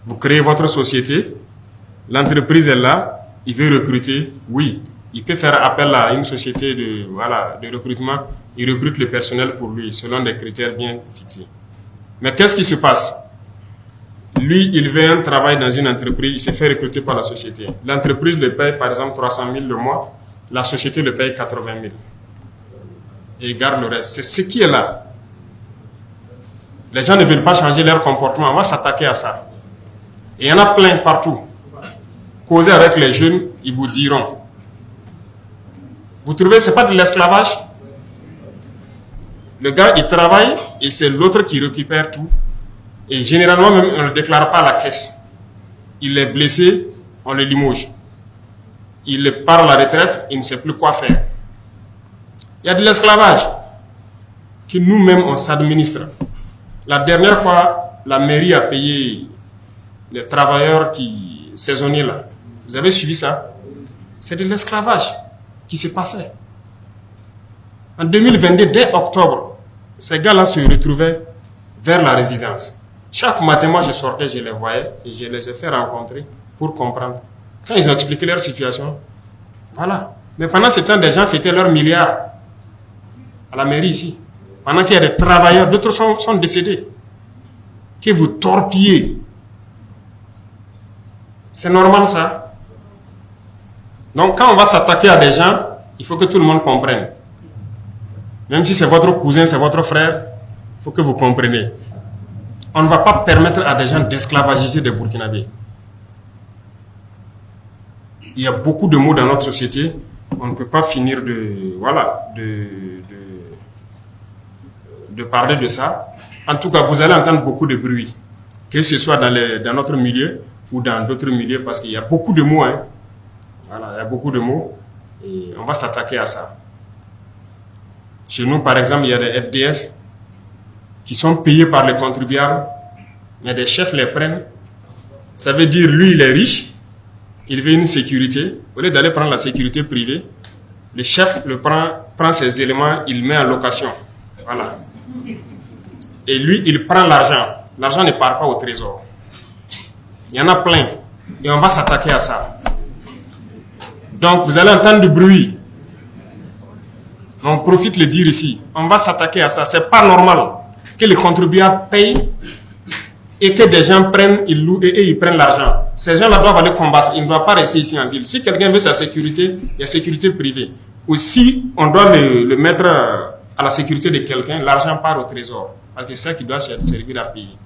Vous créez votre société, l'entreprise est là, il veut recruter, oui. Il peut faire appel à une société de recrutement, il recrute le personnel pour lui, selon des critères bien fixés. Mais qu'est-ce qui se passe? Lui, il veut un travail dans une entreprise, il se fait recruter par la société. L'entreprise le paye par exemple 300 000 le mois, la société le paye 80 000. Et il garde le reste. C'est ce qui est là. Les gens ne veulent pas changer leur comportement, on va s'attaquer à ça. Et il y en a plein partout. Causez avec les jeunes, ils vous diront. Vous trouvez, ce n'est pas de l'esclavage? Le gars, il travaille et c'est l'autre qui récupère tout. Et généralement, même, on ne le déclare pas à la caisse. Il est blessé, on le limoge. Il part à la retraite, il ne sait plus quoi faire. Il y a de l'esclavage que nous-mêmes, on s'administre. La dernière fois, la mairie a payé les travailleurs saisonniers là. Vous avez suivi ça? C'est de l'esclavage qui se passait. En 2022, dès octobre, ces gars-là se retrouvaient vers la résidence. Chaque matin, moi, je sortais, je les voyais et je les ai fait rencontrer pour comprendre. Quand ils ont expliqué leur situation, voilà. Mais pendant ce temps, des gens fêtaient leurs milliards à la mairie ici. Pendant qu'il y a des travailleurs, d'autres sont décédés. Que vous torpillez. C'est normal ça. Donc quand on va s'attaquer à des gens, il faut que tout le monde comprenne. Même si c'est votre cousin, c'est votre frère, il faut que vous compreniez. On ne va pas permettre à des gens d'esclavagiser des Burkinabés. Il y a beaucoup de mots dans notre société. On ne peut pas finir de parler de ça. En tout cas, vous allez entendre beaucoup de bruit. Que ce soit dans notre milieu ou dans d'autres milieux, parce qu'il y a beaucoup de mots. Hein. Voilà, il y a beaucoup de mots. Et on va s'attaquer à ça. Chez nous, par exemple, il y a des FDS qui sont payés par les contribuables, mais des chefs les prennent. Ça veut dire, lui, il est riche, il veut une sécurité. Au lieu d'aller prendre la sécurité privée, le chef prend ses éléments, il met en location. Voilà. Et lui, il prend l'argent. L'argent ne part pas au trésor. Il y en a plein. Et on va s'attaquer à ça. Donc, vous allez entendre du bruit. On profite de le dire ici. On va s'attaquer à ça. C'est pas normal que les contribuables payent et que des gens prennent, ils louent et ils prennent l'argent. Ces gens-là doivent aller combattre. Ils ne doivent pas rester ici en ville. Si quelqu'un veut sa sécurité, il y a sécurité privée. Ou si on doit le mettre à la sécurité de quelqu'un, l'argent part au trésor. Parce que c'est ça qui doit servir à payer.